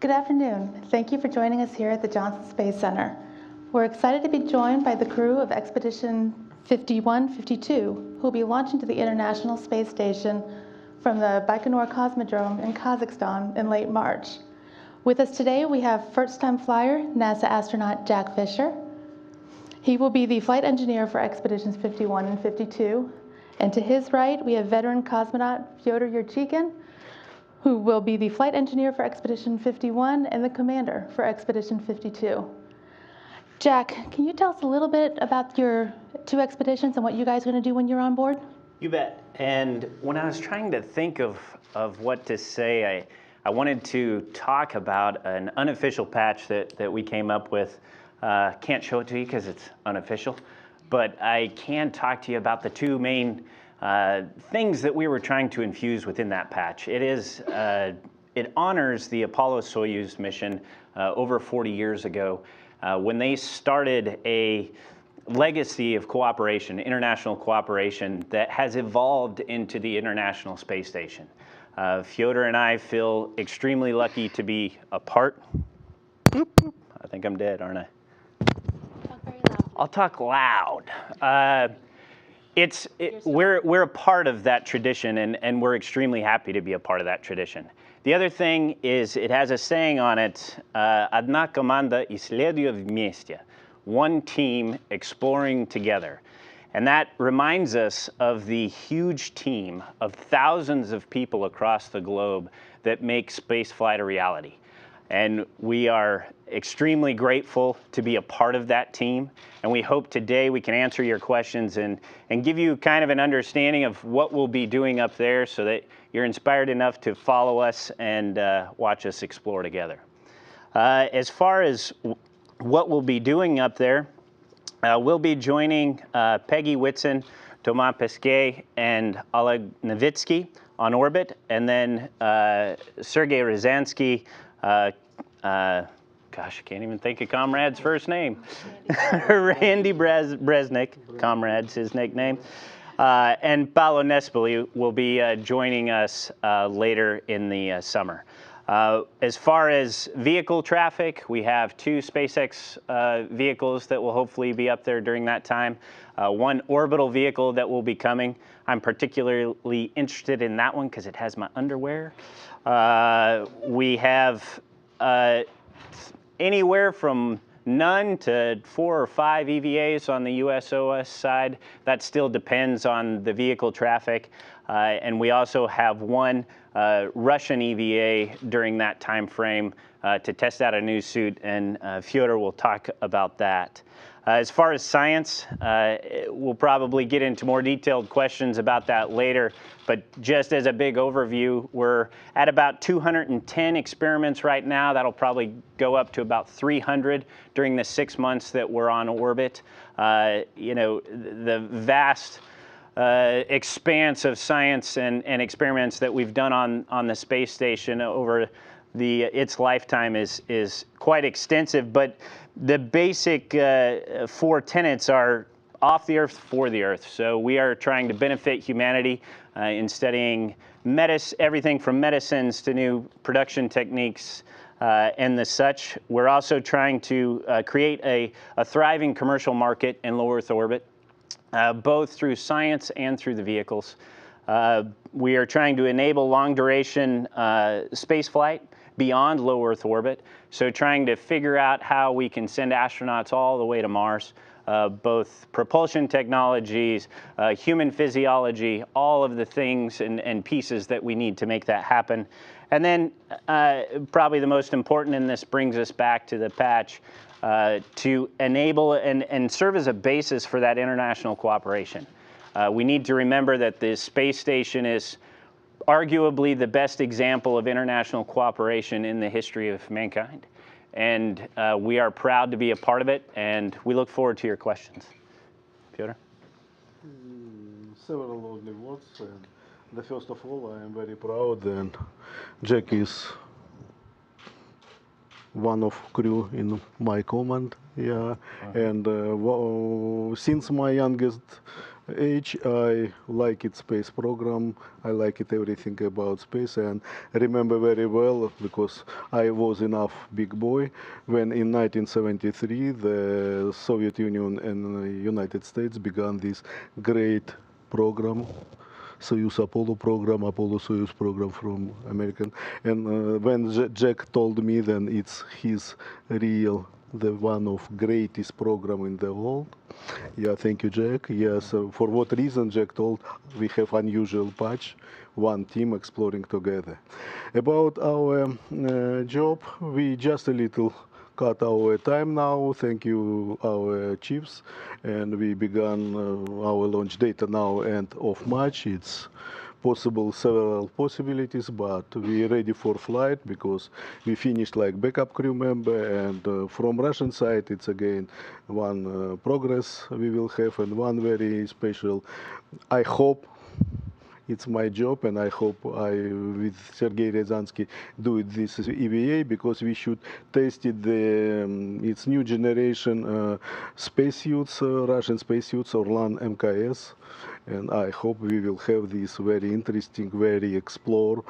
Good afternoon. Thank you for joining us here at the Johnson Space Center. We're excited to be joined by the crew of Expedition 5152, who will be launching to the International Space Station from the Baikonur Cosmodrome in Kazakhstan in late March. With us today, we have first-time flyer, NASA astronaut Jack Fischer. He will be the flight engineer for Expeditions 51 and 52. And to his right, we have veteran cosmonaut Fyodor Yurchikhin, who will be the flight engineer for Expedition 51 and the commander for Expedition 52. Jack, can you tell us a little bit about your two expeditions and what you guys are going to do when you're on board? You bet. And when I was trying to think of what to say, I wanted to talk about an unofficial patch that we came up with. Can't show it to you because it's unofficial, but I can talk to you about the two main things that we were trying to infuse within that patch. It honors the Apollo-Soyuz mission over 40 years ago when they started a legacy of cooperation, international cooperation that has evolved into the International Space Station. Fyodor and I feel extremely lucky to be a part. I think I'm dead, aren't I? Talk very loud. I'll talk loud. We're a part of that tradition, and we're extremely happy to be a part of that tradition. The other thing is it has a saying on it, "Одна команда исследует вместе," one team exploring together. And that reminds us of the huge team of thousands of people across the globe that make spaceflight a reality. And we are extremely grateful to be a part of that team. And we hope today we can answer your questions and give you kind of an understanding of what we'll be doing up there so that you're inspired enough to follow us and watch us explore together. As far as what we'll be doing up there, we'll be joining Peggy Whitson, Thomas Pesquet, and Oleg Novitsky on orbit, and then Sergei Ryazanskiy, gosh, I can't even think of Comrade's first name. Randy Bresnik, Comrade's his nickname. And Paolo Nespoli will be joining us later in the summer. As far as vehicle traffic, we have two SpaceX vehicles that will hopefully be up there during that time. One orbital vehicle that will be coming. I'm particularly interested in that one because it has my underwear. We have anywhere from none to 4 or 5 EVAs on the USOS side. That still depends on the vehicle traffic. And we also have one Russian EVA during that time frame to test out a new suit, and Fyodor will talk about that. As far as science, we'll probably get into more detailed questions about that later, but just as a big overview, we're at about 210 experiments right now. That'll probably go up to about 300 during the 6 months that we're on orbit. You know, the vast expanse of science and experiments that we've done on the space station over its lifetime is quite extensive, but the basic 4 tenets are off the Earth, for the Earth. So we are trying to benefit humanity in studying everything from medicines to new production techniques and the such. We're also trying to create a thriving commercial market in low Earth orbit, both through science and through the vehicles. We are trying to enable long-duration space flight beyond low Earth orbit, so trying to figure out how we can send astronauts all the way to Mars, both propulsion technologies, human physiology, all of the things and pieces that we need to make that happen. And then probably the most important, and this brings us back to the patch, to enable and serve as a basis for that international cooperation. We need to remember that the space station is arguably the best example of international cooperation in the history of mankind. And we are proud to be a part of it, and we look forward to your questions. Fyodor? Several lovely words. And first of all, I am very proud, and Jack is one of crew in my command. Yeah, and since my youngest age, I like it space program. I like it everything about space, and I remember very well because I was enough big boy when in 1973 the Soviet Union and the United States began this great program. Soyuz Apollo program, Apollo Soyuz program from American. And when Jack told me, then it's his real, the one of greatest program in the world. Yeah, thank you, Jack. Yes, for what reason Jack told we have unusual patch, one team exploring together. About our job, we just a little cut our time now. Thank you, our chiefs, and we began our launch data now end of March. It's possible several possibilities, but we're ready for flight because we finished like backup crew member, and from Russian side it's again one progress we will have, and one very special, I hope it's my job, and I hope I, with Sergei Ryazansky, do it this EVA because we should test it its new generation spacesuits, Russian spacesuits, Orlan MKS, and I hope we will have this very interesting, very explore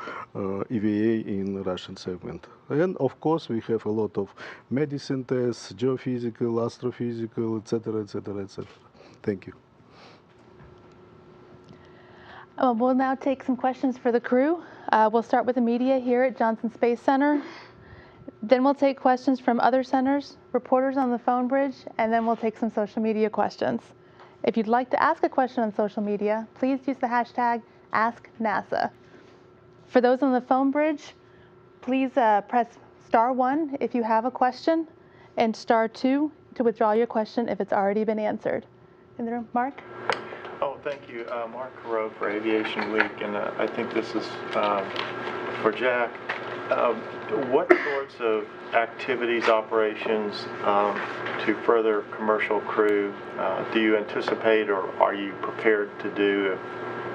EVA in Russian segment. And of course, we have a lot of medicine tests, geophysical, astrophysical, etc., etc., etc. Thank you. We'll now take some questions for the crew. We'll start with the media here at Johnson Space Center. Then we'll take questions from other centers, reporters on the phone bridge, and then we'll take some social media questions. If you'd like to ask a question on social media, please use the hashtag AskNASA. For those on the phone bridge, please press *1 if you have a question, and *2 to withdraw your question if it's already been answered. In the room, Mark? Oh, thank you. Mark Carreau for Aviation Week, and I think this is for Jack. What sorts of activities, operations to further commercial crew do you anticipate, or are you prepared to do?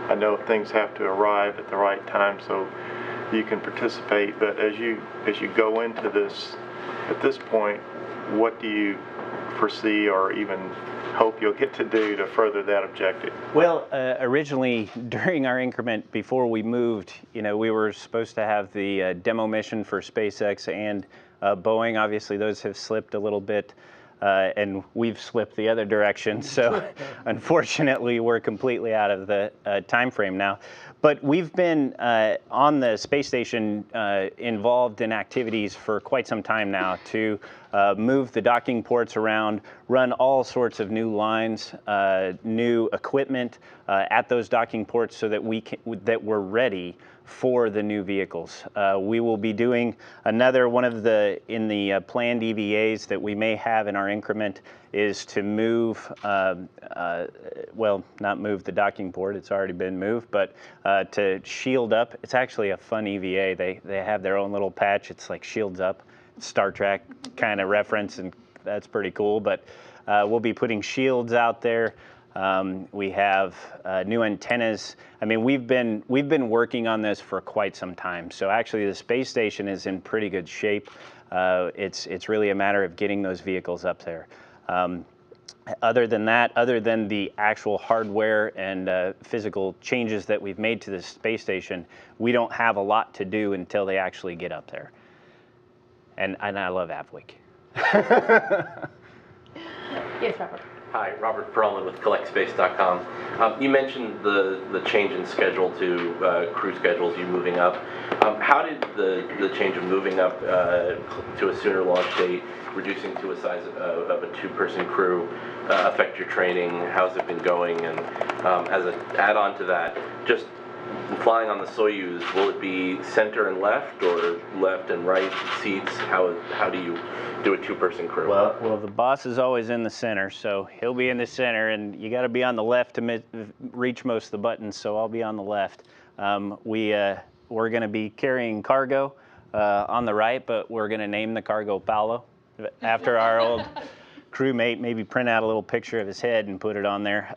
I know things have to arrive at the right time so you can participate, but as you go into this, at this point, what do you foresee or even hope you'll get to do to further that objective? Well, originally during our increment before we moved, we were supposed to have the demo mission for SpaceX and Boeing. Obviously, those have slipped a little bit, and we've slipped the other direction. So unfortunately, we're completely out of the time frame now. But we've been on the space station involved in activities for quite some time now to move the docking ports around, run all sorts of new lines, new equipment at those docking ports so that we're ready for the new vehicles. We will be doing another one of the planned EVAs that we may have in our increment is to move, well, not move the docking port, it's already been moved, but to shield up. It's actually a fun EVA. They have their own little patch. It's like shields up, Star Trek kind of reference, and that's pretty cool. But we'll be putting shields out there. We have new antennas. I mean, we've been working on this for quite some time. So actually, the space station is in pretty good shape. It's really a matter of getting those vehicles up there. Other than that, other than the actual hardware and physical changes that we've made to the space station, we don't have a lot to do until they actually get up there. And I love AvWeek. Yes, Robert. Hi, Robert Perlman with CollectSpace.com. You mentioned the change in schedule to crew schedules, you moving up. How did the change of moving up to a sooner launch date, reducing to a size of a 2-person crew, affect your training? How's it been going? And as an add-on to that, just flying on the Soyuz, will it be center and left or left and right seats? How do you do a 2-person crew? Well, the boss is always in the center, so he'll be in the center, and you got to be on the left to reach most of the buttons. So I'll be on the left. We're going to be carrying cargo on the right, but we're going to name the cargo Paolo after our old crewmate. Maybe print out a little picture of his head and put it on there.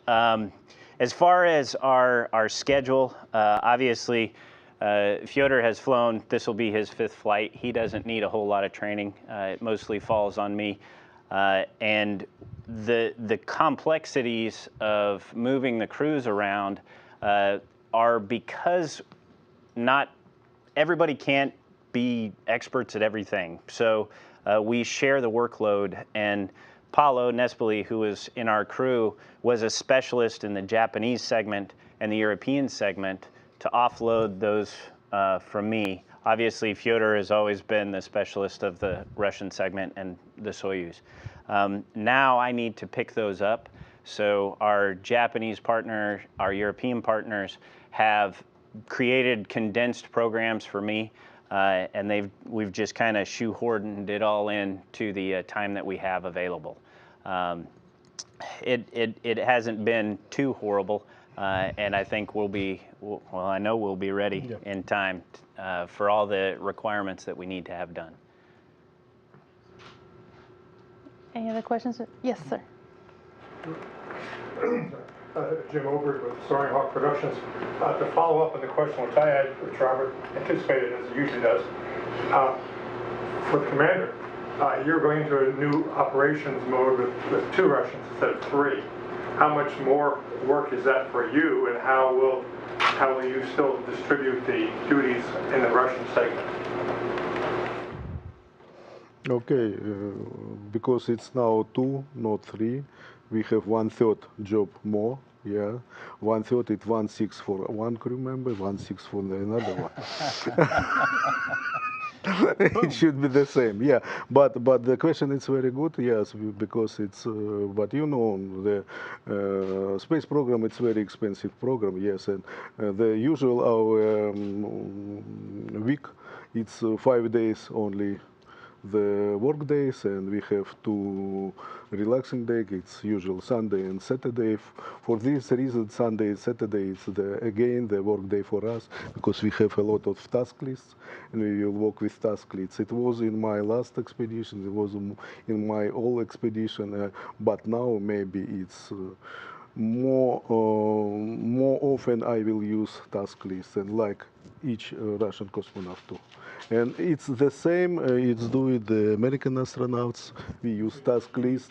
As far as our schedule, obviously, Fyodor has flown. This will be his 5th flight. He doesn't need a whole lot of training. It mostly falls on me. And the complexities of moving the crews around are because not everybody can't be experts at everything. So we share the workload, and Paolo Nespoli, who was in our crew, was a specialist in the Japanese segment and the European segment to offload those from me. Obviously, Fyodor has always been the specialist of the Russian segment and the Soyuz. Now I need to pick those up. So our Japanese partner, our European partners have created condensed programs for me, and we've just kind of shoehorned it all into the time that we have available. It hasn't been too horrible, and I think I know we'll be ready in time for all the requirements that we need to have done. Any other questions? Yes, sir. Jim Oberg with Soaring Hawk Productions. To follow up on the question which I had, which Robert anticipated as he usually does, for the commander, you're going into a new operations mode with 2 Russians instead of 3. How much more work is that for you, and how will you still distribute the duties in the Russian segment? Okay, because it's now 2, not 3, we have 1/3 job more. Yeah, 1/3 it 1/6 for one crew member, 1/6 for another one. It should be the same, yeah. But the question is very good, yes, because it's. But you know, the space program, it's very expensive program, yes, and the usual our week, it's 5 days only. The work days, and we have 2 relaxing days. It's usual Sunday and Saturday. For this reason, Sunday and Saturday is again the work day for us, because we have a lot of task lists, and we will work with task lists. It was in my last expedition, it was in my old expedition, but now maybe it's more often I will use task lists, and like each Russian cosmonaut too. And it's the same, it's doing the American astronauts. We use task list.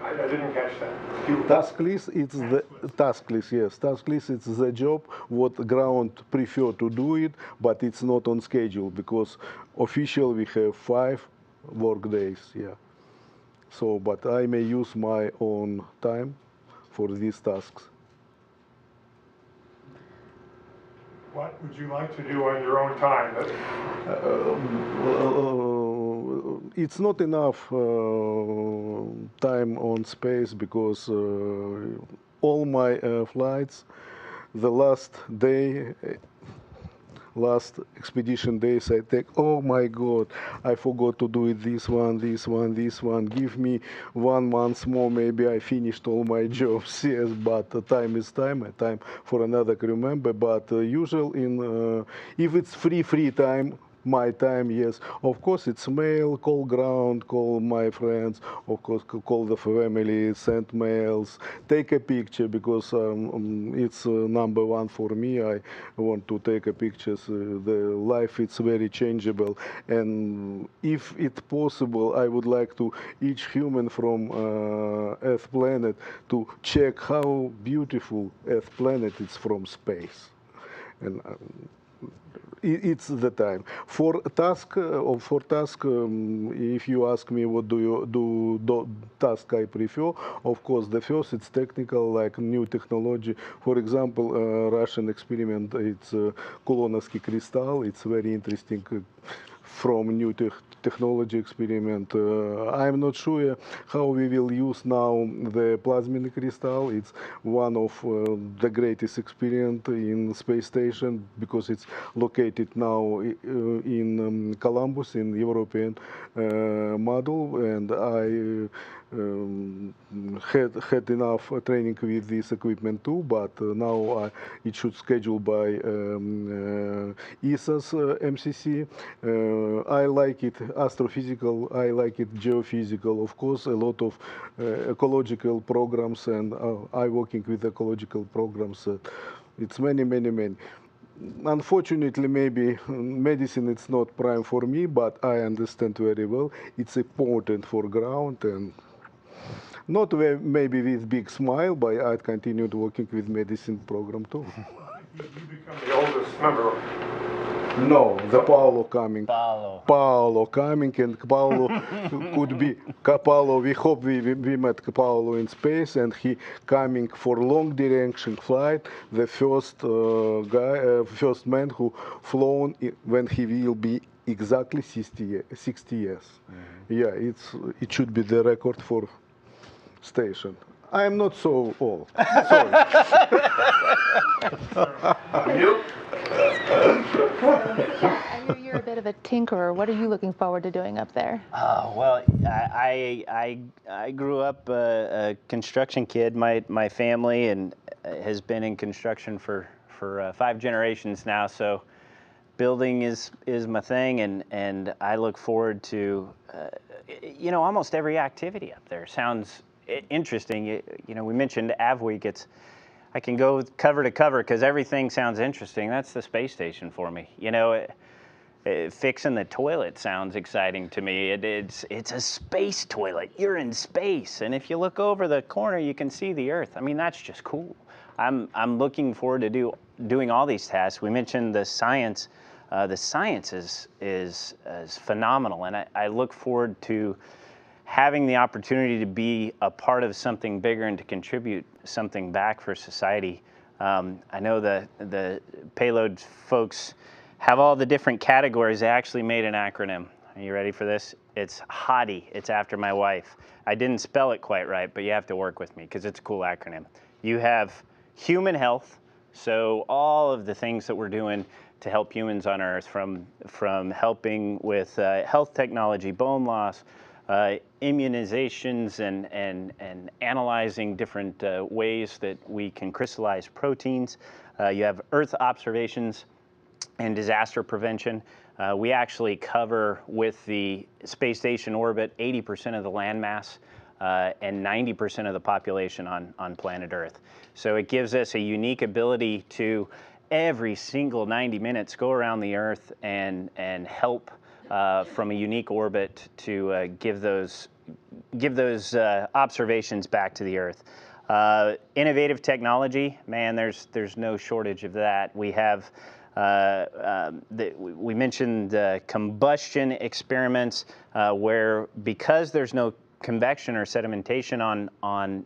I didn't catch that. Task list, it's the task list, yes. Task list, it's the job what ground prefer to do it, but it's not on schedule, because official we have 5 work days, yeah. So, but I may use my own time for these tasks. What would you like to do on your own time? It's not enough time on space, because all my flights, the last day, last expedition days, I take, oh my God, I forgot to do it, this one. Give me 1 month more, maybe I finished all my jobs. Yes, but time is time for another crew member. But usual in, if it's free time, my time, yes. Of course, it's mail, call ground, call my friends, of course, call the family, send mails, take a picture, because it's number 1 for me. I want to take a pictures. The life, it's very changeable. And if it's possible, I would like to each human from Earth planet to check how beautiful Earth planet is from space. And it's the time for task. If you ask me what do you do task I prefer, of course the first it's technical, like new technology. For example, Russian experiment, it's Kolonovsky crystal. It's very interesting. From new technology experiment. I'm not sure how we will use now the plasmin crystal. It's one of the greatest experiment in space station, because it's located now in Columbus, in European model, and I had enough training with this equipment too, but now it should schedule by ESA's MCC. I like it astrophysical, I like it geophysical, of course, a lot of ecological programs, and I working with ecological programs. It's many. Unfortunately, maybe medicine it's not prime for me, but I understand very well. It's important for ground, and Not maybe with big smile, but I continued working with medicine program too. You become the oldest member. No, the Paolo coming. Paolo. Coming, and Paolo could be Paolo. We hope we met Paolo in space, and he coming for long duration flight. The first first man who flown when he will be exactly 60 years. Mm-hmm. Yeah, it should be the record for station. I am not so old. Sorry. You? I hear you're a bit of a tinkerer. What are you looking forward to doing up there? Oh, well, I grew up a construction kid. My family and has been in construction for 5 generations now. So building is my thing, and I look forward to almost every activity up there. Sounds interesting. We mentioned Av Week. I can go cover to cover because everything sounds interesting. That's the space station for me. Fixing the toilet sounds exciting to me. It's a space toilet. You're in space, and if you look over the corner, you can see the Earth. I mean, that's just cool. I'm looking forward to doing all these tasks. We mentioned the science. The science is phenomenal, and I look forward to having the opportunity to be a part of something bigger and to contribute something back for society. I know the payload folks have all the different categories. They actually made an acronym. Are you ready for this? It's HOTI. It's after my wife. I didn't spell it quite right, but you have to work with me because it's a cool acronym. You have human health, so all of the things that we're doing to help humans on Earth, from helping with health technology, bone loss, immunizations, and analyzing different ways that we can crystallize proteins. You have Earth observations and disaster prevention. We actually cover with the space station orbit 80% of the landmass and 90% of the population on planet Earth. So it gives us a unique ability to every single 90 minutes go around the Earth and help from a unique orbit to give those observations back to the Earth. Innovative technology, man, there's no shortage of that. We have we mentioned combustion experiments where, because there's no convection or sedimentation on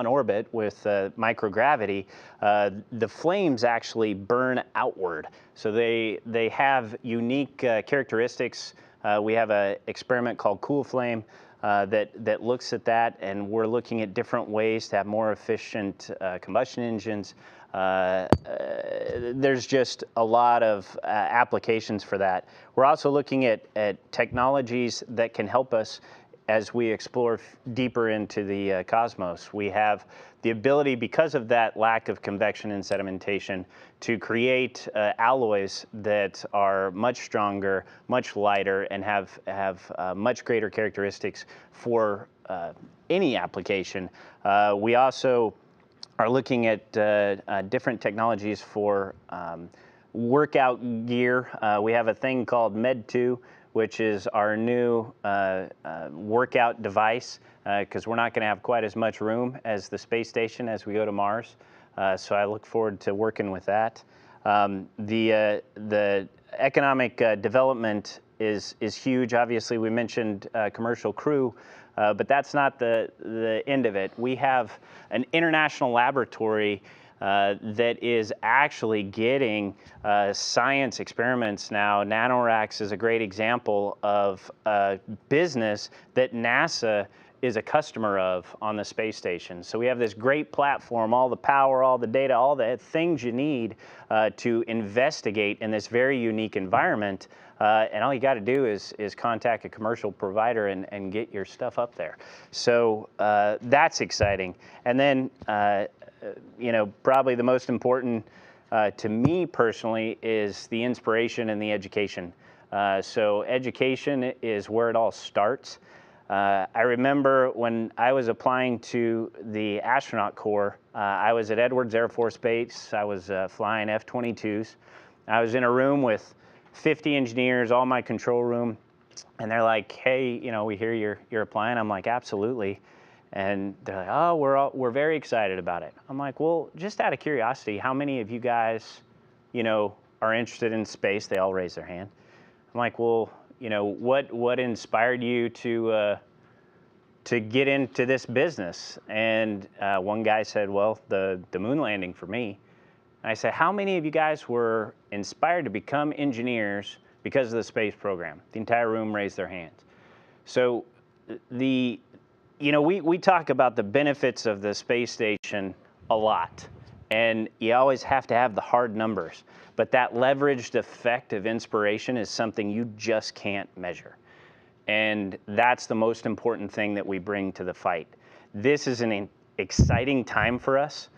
orbit with microgravity, the flames actually burn outward. So they have unique characteristics. We have an experiment called Cool Flame that looks at that, and we're looking at different ways to have more efficient combustion engines. There's just a lot of applications for that. We're also looking at technologies that can help us as we explore deeper into the cosmos. We have the ability, because of that lack of convection and sedimentation, to create alloys that are much stronger, much lighter, and have much greater characteristics for any application. We also are looking at different technologies for workout gear. We have a thing called Med2, which is our new workout device, because we're not going to have quite as much room as the space station as we go to Mars. So I look forward to working with that. The economic development is huge. Obviously, we mentioned commercial crew, but that's not the end of it. We have an international laboratory that is actually getting science experiments now. NanoRacks is a great example of a business that NASA is a customer of on the space station. So we have this great platform, all the power, all the data, all the things you need to investigate in this very unique environment. And all you got to do is contact a commercial provider and get your stuff up there. So that's exciting. And then probably the most important to me personally is the inspiration and the education. So education is where it all starts. I remember when I was applying to the astronaut corps, I was at Edwards Air Force Base. I was flying F-22s. I was in a room with 50 engineers, all my control room, and they're like, "Hey, we hear you're applying." I'm like, "Absolutely." And they're like, oh, we're very excited about it. I'm like, well, just out of curiosity, how many of you guys, you know, are interested in space? They all raise their hand. I'm like, well, you know, what inspired you to get into this business? And one guy said, well, the moon landing for me. And I said, how many of you guys were inspired to become engineers because of the space program? The entire room raised their hands. So you know, we talk about the benefits of the space station a lot, and you always have to have the hard numbers, but that leveraged effect of inspiration is something you just can't measure. And that's the most important thing that we bring to the fight. This is an exciting time for us,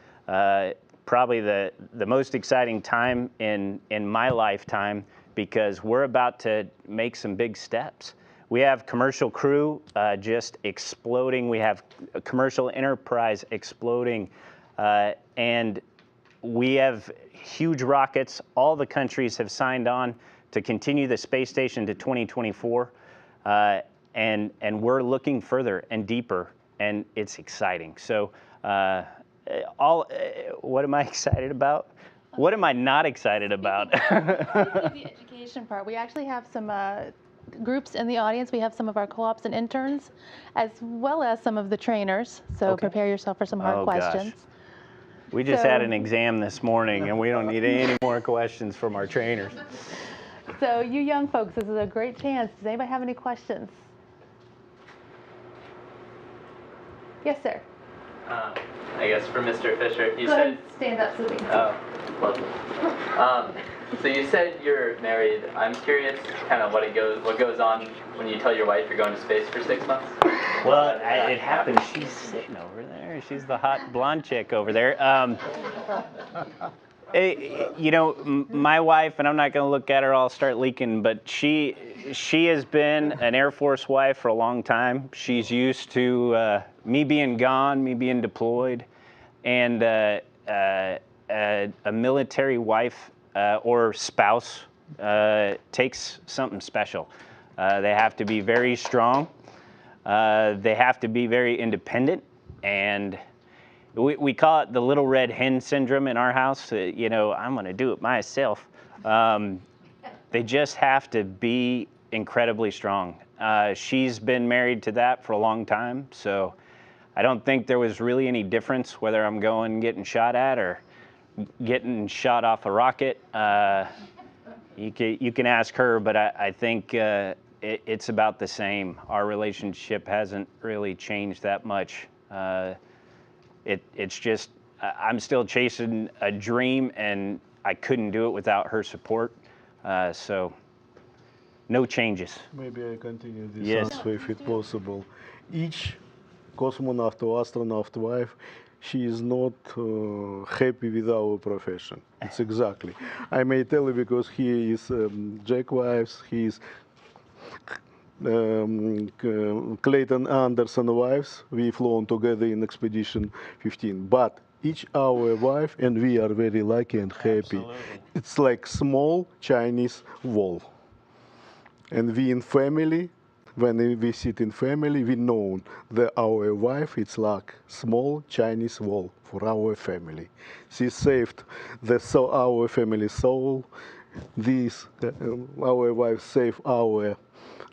probably the most exciting time in my lifetime, because we're about to make some big steps. We have commercial crew just exploding. We have a commercial enterprise exploding. And we have huge rockets. All the countries have signed on to continue the space station to 2024. And we're looking further and deeper, and it's exciting. So what am I excited about? What am I not excited about? The education part. We actually have some groups in the audience. We have some of our co-ops and interns, as well as some of the trainers. So Okay. Prepare yourself for some hard questions. Gosh. We just So- had an exam this morning, and we don't need any more questions from our trainers. So you young folks, this is a great chance. Does anybody have any questions? Yes, sir. I guess for Mr. Fischer, you Go ahead said. and stand up so we can see. Oh, lovely. So you said you're married. I'm curious, kind of what goes on when you tell your wife you're going to space for 6 months. Well, it happened. She's sitting over there. She's the hot blonde chick over there. You know, my wife, and I'm not going to look at her, I'll start leaking, but she has been an Air Force wife for a long time. She's used to me being gone, me being deployed, and a military wife or spouse takes something special. They have to be very strong. They have to be very independent, and we call it the little red hen syndrome in our house. You know, I'm going to do it myself. They just have to be incredibly strong. She's been married to that for a long time, so I don't think there was really any difference whether I'm going getting shot at or getting shot off a rocket. You can ask her, but I think it's about the same. Our relationship hasn't really changed that much. It's just I'm still chasing a dream, and I couldn't do it without her support. So no changes. Maybe I continue this Yes. answer if it's possible. Each cosmonaut or astronaut wife, she is not happy with our profession. It's exactly. I may tell you because he is Jack wives, he is Clayton Anderson wives. We flown together in Expedition 15. But each our wife, and we are very lucky and happy. Absolutely. It's like small Chinese wall. And we in family, when we sit in family, we know that our wife, it's like small Chinese wall for our family. She saved our family soul. This, our wife saved our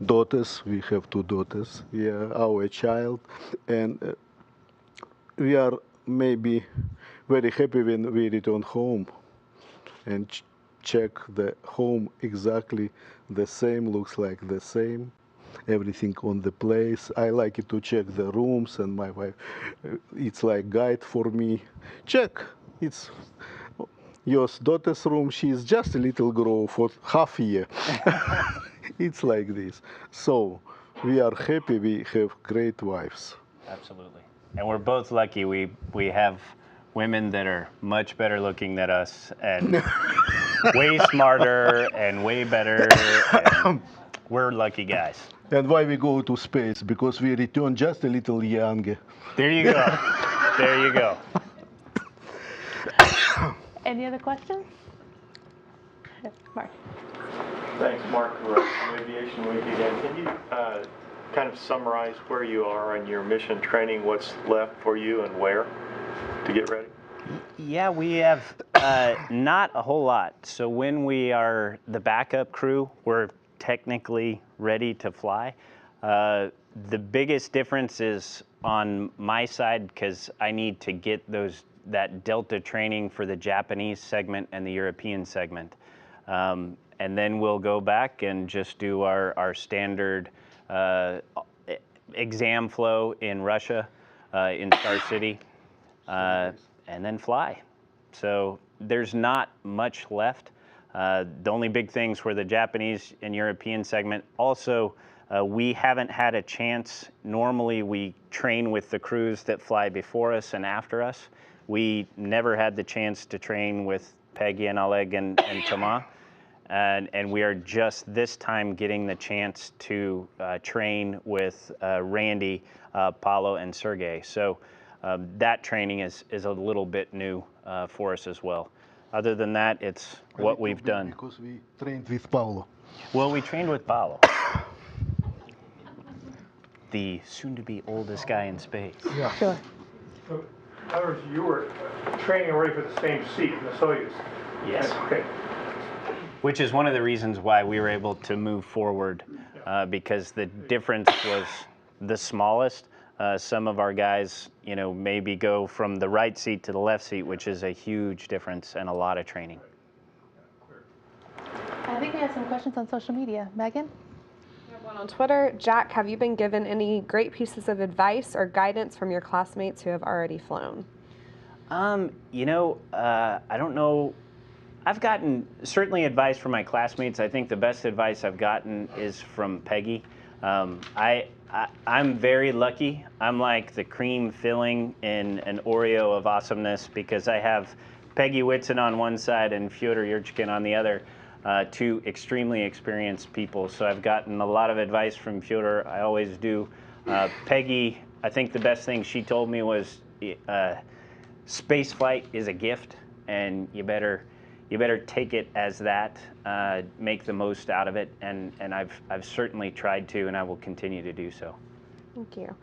daughters. We have 2 daughters. Yeah, our child, and we are maybe very happy when we return home and check the home exactly the same, looks like the same, everything on the place. I like it to check the rooms, and my wife, it's like guide for me. Check, it's your daughter's room. She's just a little girl for half a year. It's like this. So we are happy. We have great wives. Absolutely. And we're both lucky. We have women that are much better looking than us, and way smarter and way better. And we're lucky guys. And why we go to space? Because we return just a little younger. There you go. There you go. Any other questions? Mark. Thanks, Mark, for Aviation Week again. Can you kind of summarize where you are in your mission training, what's left for you and where to get ready? Yeah, we have not a whole lot. So when we are the backup crew, we're technically ready to fly. The biggest difference is on my side because I need to get that Delta training for the Japanese segment and the European segment. And then we'll go back and just do our standard exam flow in Russia, in Star City, and then fly. So there's not much left. The only big things were the Japanese and European segment. Also, we haven't had a chance. Normally, we train with the crews that fly before us and after us. We never had the chance to train with Peggy and Oleg and Tomas. And we are just this time getting the chance to train with Randy, Paulo, and Sergey. So that training is a little bit new for us as well. Other than that, it's what we've done. Because we trained with Paulo. Well, we trained with Paulo, the soon-to-be oldest guy in space. Yeah. Sure. So, in other words, you were training already for the same seat in the Soyuz? Yes. Okay. Which is one of the reasons why we were able to move forward, because the difference was the smallest. Some of our guys, maybe go from the right seat to the left seat, which is a huge difference and a lot of training. I think we have some questions on social media. Megan? We have one on Twitter. Jack, have you been given any great pieces of advice or guidance from your classmates who have already flown? I don't know. I've gotten certainly advice from my classmates. I think the best advice I've gotten is from Peggy. I'm very lucky. I'm like the cream filling in an Oreo of awesomeness because I have Peggy Whitson on one side and Fyodor Yurchikhin on the other, two extremely experienced people. So I've gotten a lot of advice from Fyodor. I always do. Peggy, I think the best thing she told me was space flight is a gift, and you better take it as that, make the most out of it, and I've certainly tried to, and I will continue to do so. Thank you.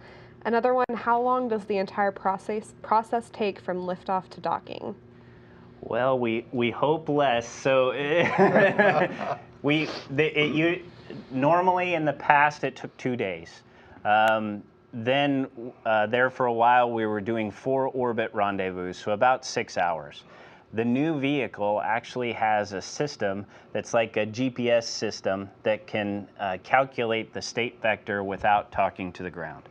Another one, how long does the entire process take from liftoff to docking? Well, we hope less. So normally in the past it took 2 days. Then there for a while we were doing 4 orbit rendezvous, so about 6 hours. The new vehicle actually has a system that's like a GPS system that can calculate the state vector without talking to the ground.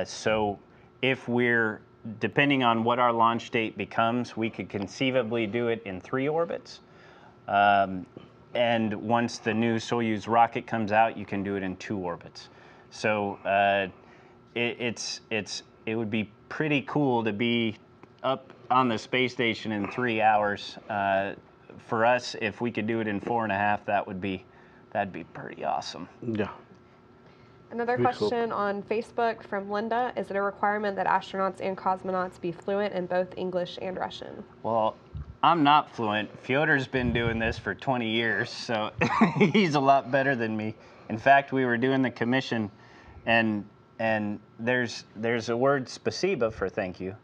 So if we're, depending on what our launch date becomes, we could conceivably do it in 3 orbits. And once the new Soyuz rocket comes out, you can do it in 2 orbits. So it would be pretty cool to be up on the space station in 3 hours. For us, if we could do it in 4.5, that'd be pretty awesome. Yeah. Another question on Facebook from Linda. Is it a requirement that astronauts and cosmonauts be fluent in both English and Russian? Well, I'm not fluent. Fyodor's been doing this for 20 years, so he's a lot better than me. In fact, we were doing the commission, and there's a word spasiba for thank you.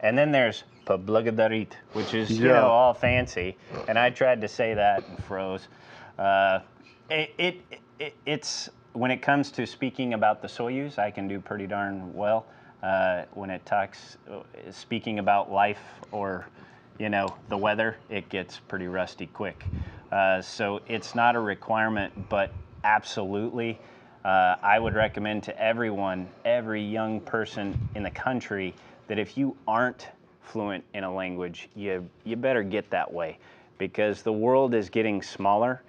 And then there's poblagodarit, which is all fancy. And I tried to say that and froze. It's when it comes to speaking about the Soyuz, I can do pretty darn well. When it talks speaking about life or the weather, it gets pretty rusty quick. So it's not a requirement, but absolutely, I would recommend to everyone, every young person in the country, that if you aren't fluent in a language, you better get that way, because the world is getting smaller.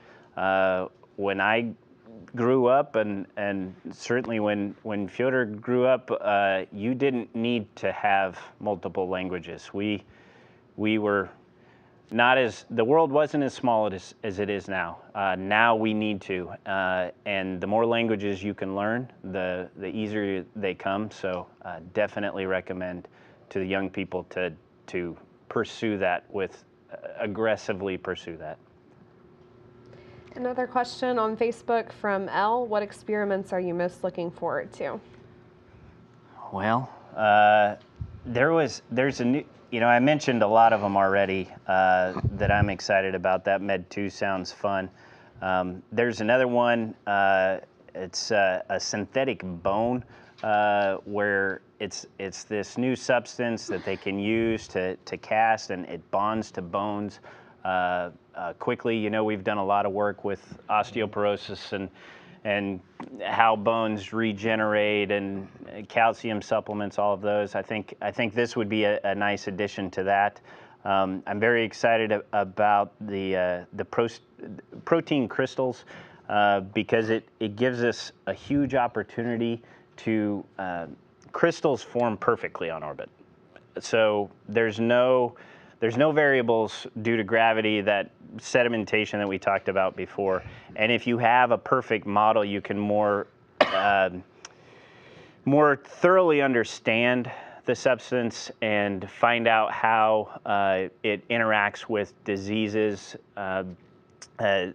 When I grew up, and certainly when Fyodor grew up, you didn't need to have multiple languages. We were not as, the world wasn't as small as it is now. Now we need to, and the more languages you can learn, the easier they come. So definitely recommend to the young people to pursue that aggressively pursue that. Another question on Facebook from L. What experiments are you most looking forward to? Well, there's a new, I mentioned a lot of them already that I'm excited about. That Med 2 sounds fun. There's another one, it's a synthetic bone where it's this new substance that they can use to cast, and it bonds to bones quickly. We've done a lot of work with osteoporosis and how bones regenerate, and calcium supplements, all of those. I think this would be a nice addition to that. I'm very excited about the protein crystals because it gives us a huge opportunity to crystals form perfectly on orbit. So there's no variables due to gravity, that sedimentation that we talked about before. And if you have a perfect model, you can more thoroughly understand the substance and find out how it interacts with diseases.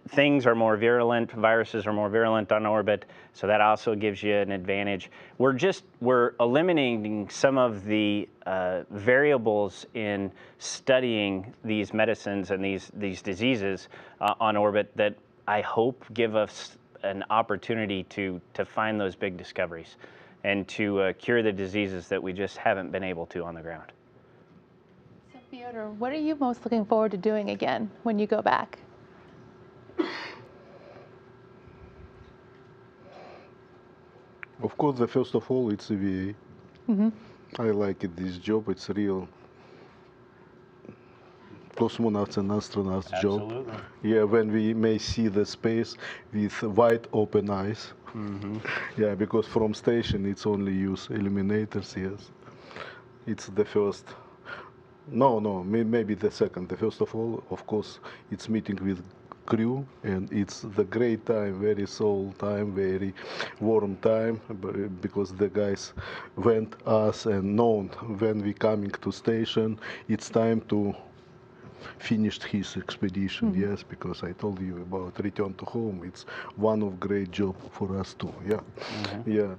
Things are more virulent, viruses are more virulent on orbit, so that also gives you an advantage. We're eliminating some of the variables in studying these medicines and these diseases on orbit that I hope give us an opportunity to find those big discoveries and to cure the diseases that we just haven't been able to on the ground. So Fyodor, what are you most looking forward to doing again when you go back? Of course, first of all, it's EVA. Mm-hmm. I like it, this job. It's real cosmonauts and astronauts Absolutely. job. Yeah, when we may see the space with wide open eyes. Mm-hmm. Yeah, because from station it's only use illuminators, yes. It's the first. No, maybe the second. The first of all, of course, it's meeting with crew, and it's the great time, very soul time, very warm time, because the guys went us and known when we coming to station, it's time to finished his expedition. Mm-hmm. Yes, because I told you about return to home. It's one of great job for us too. Yeah, Mm-hmm. yeah.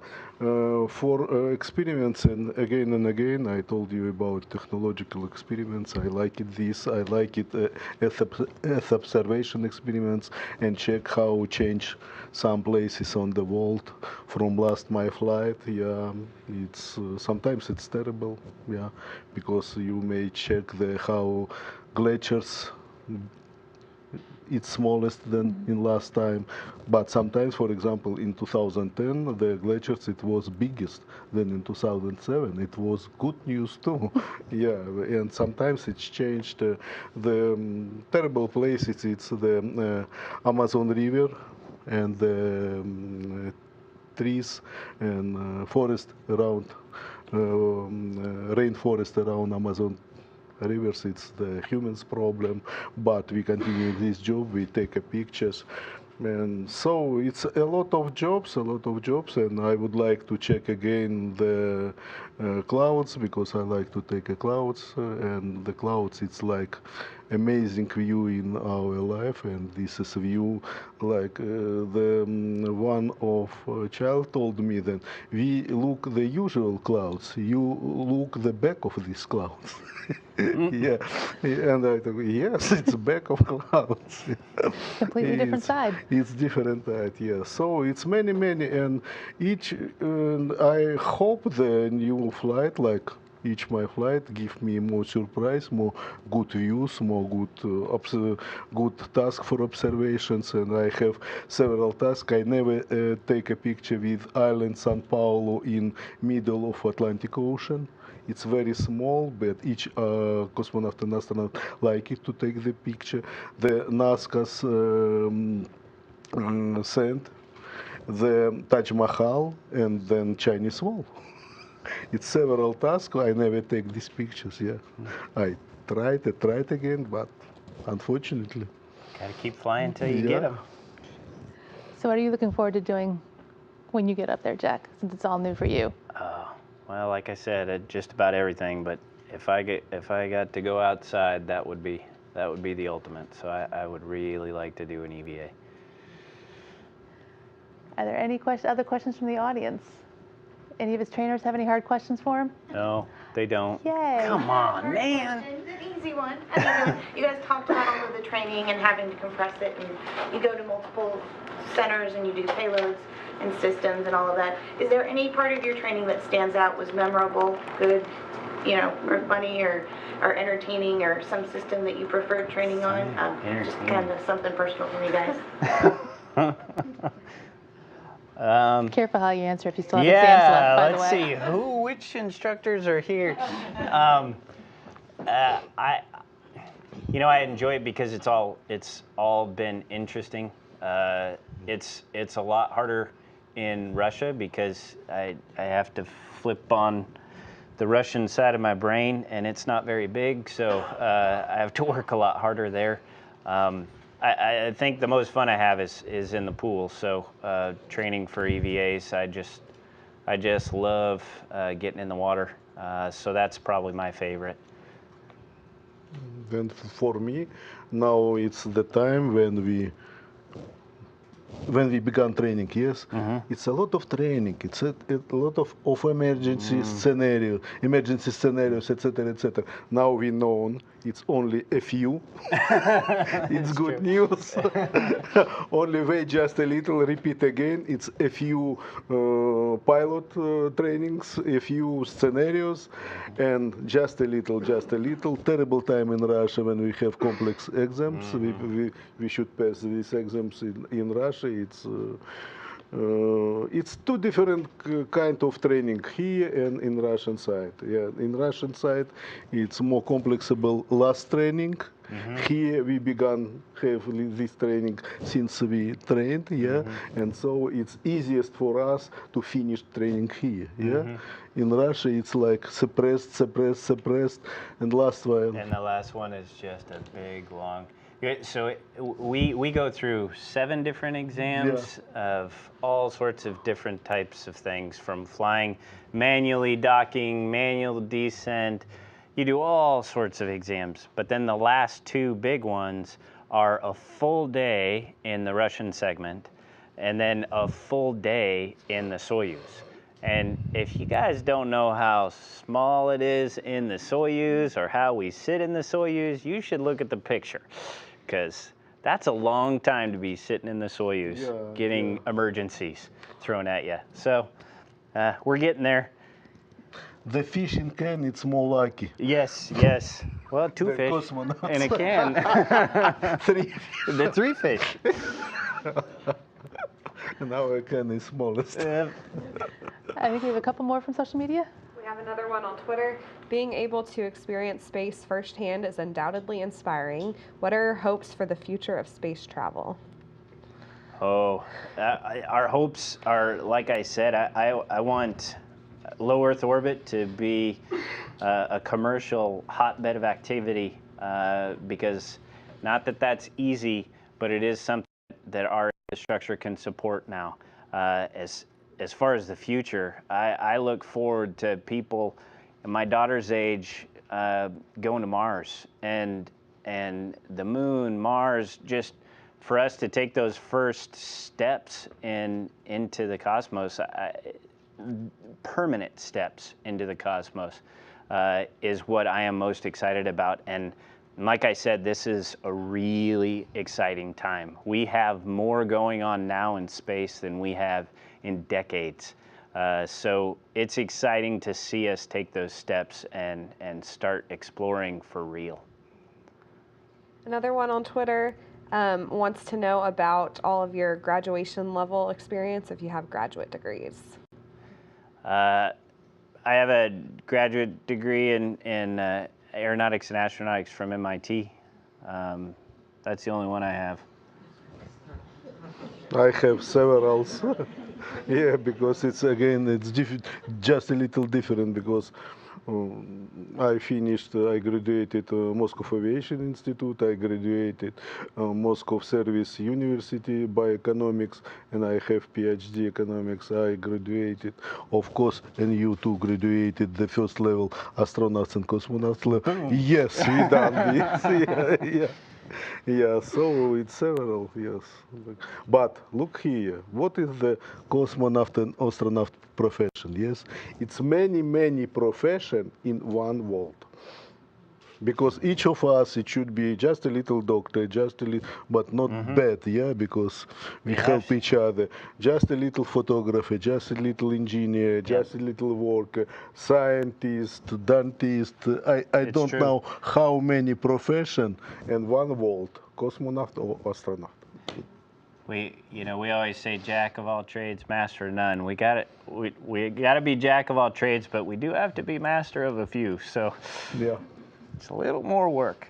For experiments, and again, I told you about technological experiments. I like it. I like it as observation experiments and check how change some places on the world from last my flight. Yeah, it's sometimes it's terrible. Yeah, because you may check how glaciers it's smallest than in last time, but sometimes, for example, in 2010 the glaciers it was biggest than in 2007. It was good news too. Yeah, and sometimes it's changed. The terrible places, it's the Amazon River and the trees and forest around rainforest around Amazon rivers. It's the humans problem, but we continue this job, we take pictures, and so it's a lot of jobs, and I would like to check again the clouds, because I like to take clouds, and the clouds it's like amazing view in our life, and this is a view like the one of child told me that we look the usual clouds, you look the back of these clouds. Yeah, and I thought, yes, it's back of clouds. Completely different side. It's different side, yeah. So it's many, and each, and I hope the new flight, like each my flight, give me more surprise, more good views, more good good task for observations, and I have several tasks. I never take a picture with island San Paulo in middle of Atlantic Ocean. It's very small, but each cosmonaut and astronaut like it to take the picture. The NASA's sent the Taj Mahal and then Chinese Wall. It's several tasks. I never take these pictures. Yeah, I tried again, but unfortunately. Gotta keep flying till you get them. So what are you looking forward to doing when you get up there, Jack, since it's all new for you? Well, like I said, just about everything. But if I got to go outside, that would be the ultimate. So I would really like to do an EVA. Are there any other questions from the audience? Any of his trainers have any hard questions for him? No, they don't. Yay. Come on, man. An easy one. You guys talked about all of the training and having to compress it, and you go to multiple centers and you do payloads and systems and all of that. Is there any part of your training that stands out, was memorable, good, or funny, or entertaining, or some system that you preferred training on? Just kind of something personal for you guys. Careful how you answer if you still have exams left, by the way. Let's see. Which instructors are here? I enjoy it because it's all been interesting. It's a lot harder in Russia because I have to flip on the Russian side of my brain, and it's not very big, so I have to work a lot harder there. I think the most fun I have is in the pool. So training for EVAs, I just love getting in the water. So that's probably my favorite. And for me, now it's the time when we began training, yes, it's a lot of training. It's a lot of emergency scenarios, etc., etc. Now we know it's only a few. It's good news. Only wait just a little, repeat again. It's a few pilot trainings, a few scenarios, and just a little. Terrible time in Russia when we have complex exams. We should pass these exams in Russia. It's two different kind of training here and in Russian side. Yeah, in Russian side, it's more complexable last training. Here we began have this training since we trained, and so it's easiest for us to finish training here. In Russia, it's like suppressed, and last one. And the last one is just a big long. So we go through 7 different exams of all sorts of different types of things, from flying manually, docking, manual descent. You do all sorts of exams, but then the last 2 big ones are a full day in the Russian segment and then a full day in the Soyuz. And if you guys don't know how small it is in the Soyuz or how we sit in the Soyuz, you should look at the picture, because that's a long time to be sitting in the Soyuz getting emergencies thrown at you. So we're getting there. The fish in can, it's more lucky. Yes. Well, 2 fish cosmonauts. in a can. 3. The 3 fish. And our can is smallest. I think we have a couple more from social media. We have another one on Twitter. Being able to experience space firsthand is undoubtedly inspiring. What are your hopes for the future of space travel? Our hopes are, like I said, I want low Earth orbit to be a commercial hotbed of activity, because not that that's easy, but it is something that our infrastructure can support now. As far as the future, I look forward to people in my daughter's age going to Mars and the moon, Mars, just for us to take those first steps into the cosmos, permanent steps into the cosmos, is what I am most excited about. And like I said, this is a really exciting time. We have more going on now in space than we have in decades. So it's exciting to see us take those steps and start exploring for real. Another one on Twitter wants to know about all of your graduation level experience, if you have graduate degrees. I have a graduate degree in aeronautics and astronautics from MIT. That's the only one I have. I have several. Yeah, because it's just a little different, because I graduated Moscow Aviation Institute, I graduated Moscow Service University by economics, and I have PhD economics. I graduated, of course, and you too graduated the first level astronauts and cosmonauts level. Yes, we done this. Yeah. Yeah, so it's several, yes. But look here, what is the cosmonaut and astronaut profession? Yes, it's many, many profession in one world. Because each of us, it should be just a little doctor, just a little, but not bad, yeah, because we help each other. Just a little photographer, just a little engineer, just a little worker, scientist, dentist. I don't true. know how many profession in one world, cosmonaut or astronaut. We always say jack of all trades, master of none. We gotta be jack of all trades, but we do have to be master of a few. So Yeah. it's a little more work.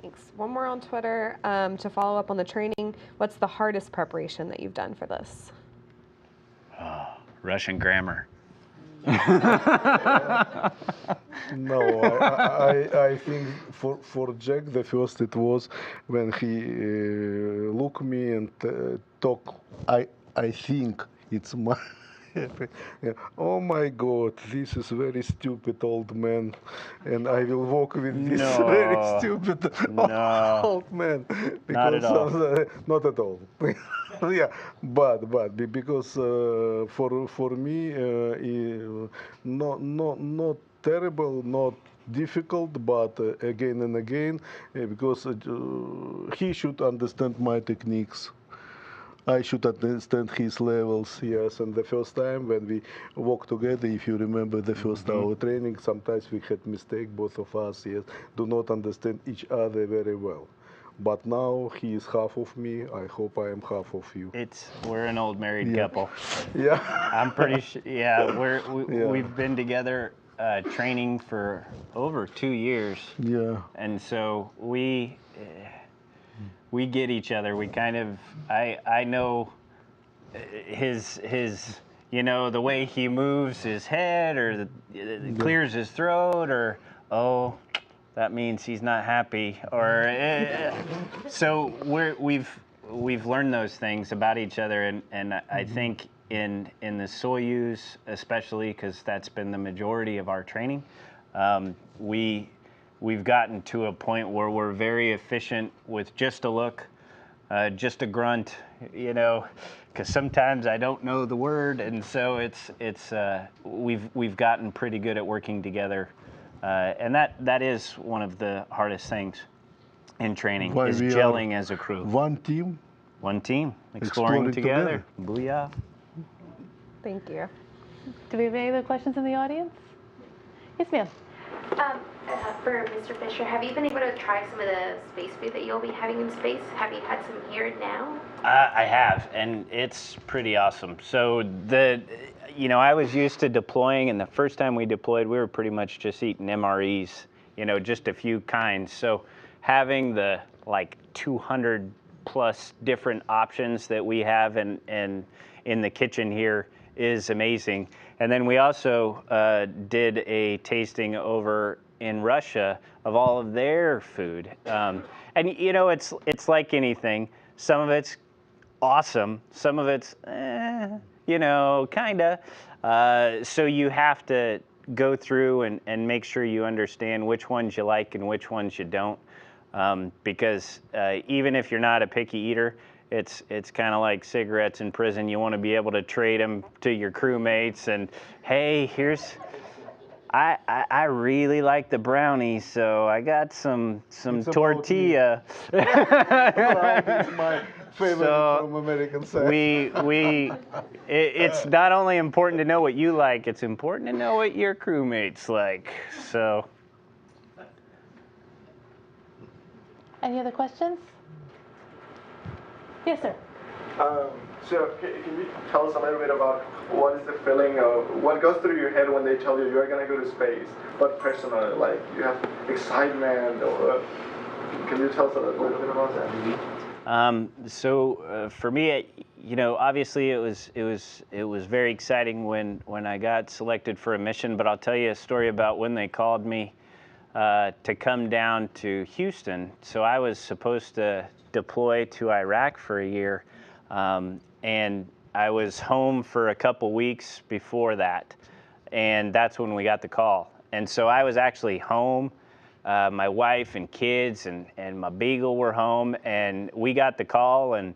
Thanks. One more on Twitter to follow up on the training. What's the hardest preparation that you've done for this? Russian grammar. No, I think for Jack the first it was when he looked me and talk. I think it's my. Oh my God, this is very stupid old man, and I will walk with this very stupid old man. Not at all. Not at all. Yeah, but because for me, not terrible, not difficult, but again and again, because he should understand my techniques. I should understand his levels, yes. And the first time when we walked together, if you remember the first hour training, sometimes we had mistake, both of us, yes, do not understand each other very well. But now he is half of me. I hope I am half of you. We're an old married couple. Yeah. I'm pretty sure. Yeah, we've been together training for over 2 years. Yeah. And so we get each other. We kind of, I know his the way he moves his head, or clears his throat, or that means he's not happy, or so we've learned those things about each other, and I think in the Soyuz especially, because that's been the majority of our training, we've gotten to a point where we're very efficient with just a look, just a grunt, because sometimes I don't know the word, and so we've gotten pretty good at working together, and that is one of the hardest things in training, is gelling as a crew. One team. One team, exploring together. Booyah. Thank you. Do we have any other questions in the audience? Yes, ma'am. For Mr. Fischer, have you been able to try some of the space food that you'll be having in space? Have you had some here now? I have, and it's pretty awesome. So I was used to deploying, and the first time we deployed, we were pretty much just eating MREs, just a few kinds. So having the 200 plus different options that we have in the kitchen here is amazing. And then we also did a tasting over in Russia of all of their food. And it's like anything. Some of it's awesome. Some of it's, kinda. So you have to go through and make sure you understand which ones you like and which ones you don't. Because even if you're not a picky eater, it's kind of like cigarettes in prison. You want to be able to trade them to your crewmates, and hey, I really like the brownies, so I got some tortilla. It's my favorite from American side. It's not only important to know what you like, it's important to know what your crewmates like. So. Any other questions? Yes, sir. So can you tell us a little bit about what is the feeling of, what goes through your head when they tell you you're going to go to space? What personally, like, you have excitement, or can you tell us a little bit about that? So for me, obviously it was very exciting when I got selected for a mission. But I'll tell you a story about when they called me to come down to Houston. So I was supposed to deploy to Iraq for a year, and I was home for a couple weeks before that, and that's when we got the call. And so I was actually home My wife and kids and my beagle were home, and we got the call. And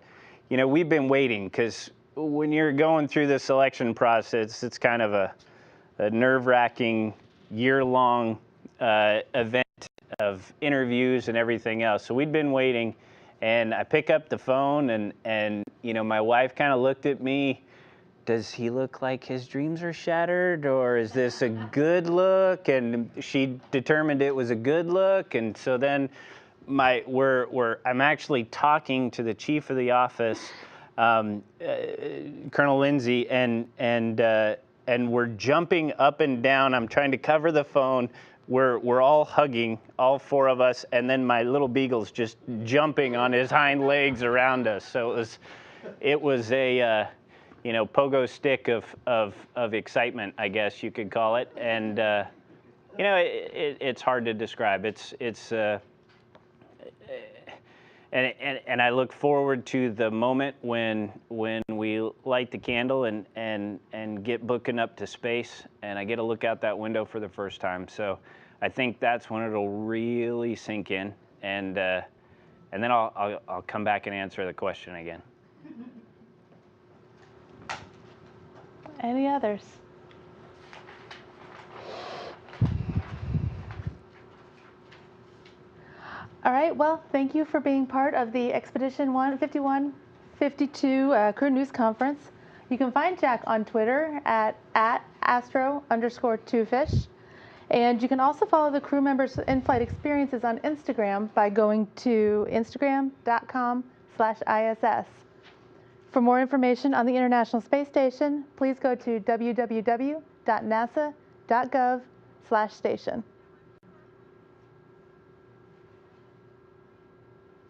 you know, we've been waiting, because when you're going through the selection process, it's kind of a nerve-wracking, year-long event of interviews and everything else. So we'd been waiting, and I pick up the phone, and you know, my wife kind of looked at me. Does he look like his dreams are shattered, or is this a good look? And she determined it was a good look. And so then I'm actually talking to the chief of the office, Colonel Lindsay, and we're jumping up and down. I'm trying to cover the phone. We're all hugging, all four of us, and then my little beagle's just jumping on his hind legs around us. So it was a you know, pogo stick of excitement, I guess you could call it. And you know, it's hard to describe. And I look forward to the moment when we light the candle and get booking up to space, and I get to look out that window for the first time. So I think that's when it'll really sink in, and then I'll come back and answer the question again. Any others? All right, well, thank you for being part of the Expedition 5152 Crew News Conference. You can find Jack on Twitter at @astro_2fish. And you can also follow the crew members' in-flight experiences on Instagram by going to instagram.com/ISS. For more information on the International Space Station, please go to www.nasa.gov/station.